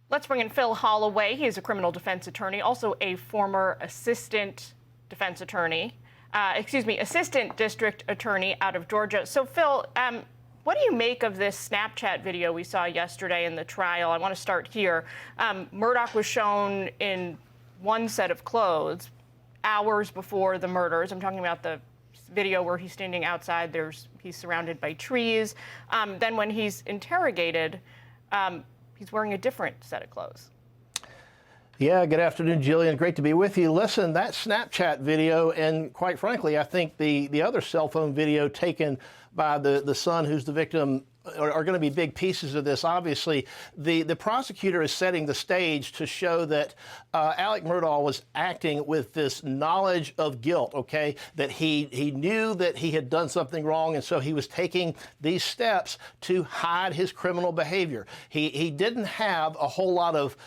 Let's bring in Phil Holloway. He is a criminal defense attorney, also a former assistant defense attorney, assistant district attorney out of Georgia. So, Phil, what do you make of this Snapchat video we saw yesterday in the trial? I want to start here. Murdaugh was shown in one set of clothes hours before the murders. I'm talking about the video where he's standing outside. He's surrounded by trees. Then when he's interrogated, he's wearing a different set of clothes. Yeah, good afternoon, Jillian. Great to be with you. Listen, that Snapchat video, and quite frankly, I think the other cell phone video taken by the son who's the victim are going to be big pieces of this. Obviously, the prosecutor is setting the stage to show that Alex Murdaugh was acting with this knowledge of guilt, okay, that he knew that he had done something wrong, and so he was taking these steps to hide his criminal behavior. He didn't have a whole lot of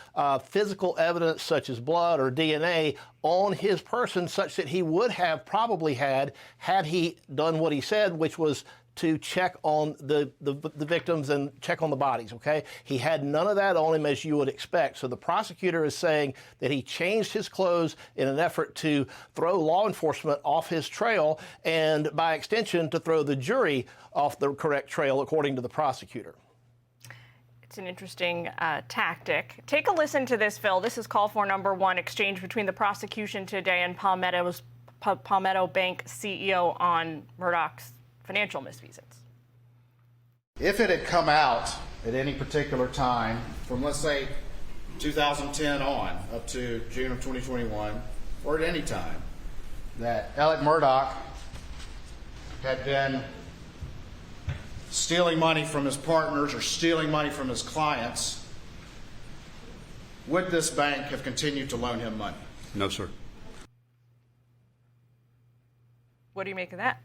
physical evidence such as blood or DNA on his person such that he would have probably had he done what he said, which was to check on the victims and check on the bodies, okay? He had none of that on him, as you would expect. So the prosecutor is saying that he changed his clothes in an effort to throw law enforcement off his trail and, by extension, to throw the jury off the correct trail, according to the prosecutor. It's an interesting tactic. Take a listen to this, Phil. This is call for number one, exchange between the prosecution today and Palmetto Bank CEO on Murdaugh's financial misfeasance. If it had come out at any particular time from, let's say, 2010 on up to June of 2021, or at any time, that Alex Murdaugh had been stealing money from his partners or stealing money from his clients, would this bank have continued to loan him money? No, sir. What do you make of that?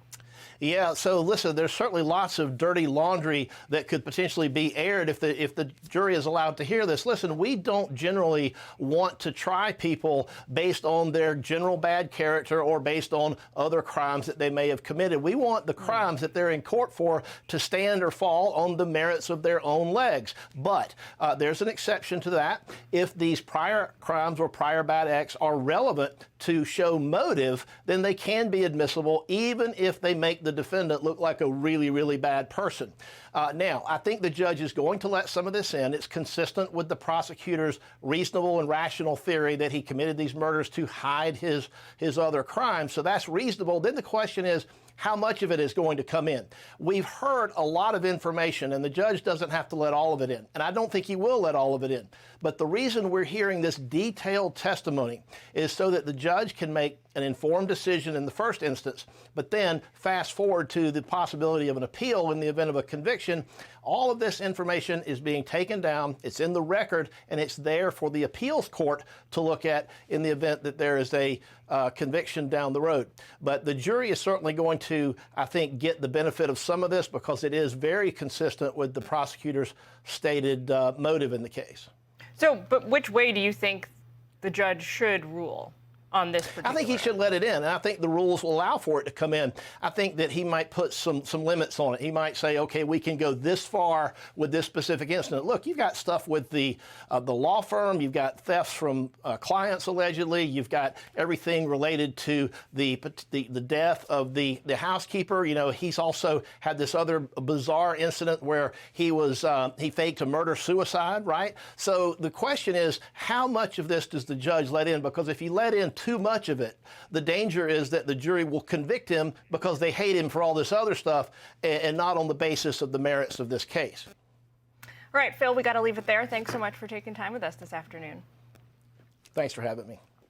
Yeah, so listen, there's certainly lots of dirty laundry that could potentially be aired if the jury is allowed to hear this. Listen, we don't generally want to try people based on their general bad character or based on other crimes that they may have committed. We want the crimes that they're in court for to stand or fall on the merits of their own legs. But there's an exception to that. If these prior crimes or prior bad acts are relevant to show motive, then they can be admissible even if they make the defendant look like a really, really bad person. Now, I think the judge is going to let some of this in. It's consistent with the prosecutor's reasonable and rational theory that he committed these murders to hide his other crimes. So that's reasonable. Then the question is, how much of it is going to come in? We've heard a lot of information, and the judge doesn't have to let all of it in. And I don't think he will let all of it in. But the reason we're hearing this detailed testimony is so that the judge can make an informed decision in the first instance, but then fast forward to the possibility of an appeal in the event of a conviction. All of this information is being taken down, it's in the record, and it's there for the appeals court to look at in the event that there is a conviction down the road. But the jury is certainly going to, I think, get the benefit of some of this because it is very consistent with the prosecutor's stated motive in the case. So, but which way do you think the judge should rule on this particular? I think he should let it in, and I think the rules will allow for it to come in. I think that he might put some limits on it. He might say, okay, we can go this far with this specific incident. Look, you've got stuff with the law firm, you've got thefts from clients allegedly, you've got everything related to the death of the housekeeper. You know, he's also had this other bizarre incident where he faked a murder-suicide, right? So the question is, how much of this does the judge let in? Because if he let in too much of it, the danger is that the jury will convict him because they hate him for all this other stuff and not on the basis of the merits of this case. All right, Phil, we got to leave it there. Thanks so much for taking time with us this afternoon. Thanks for having me.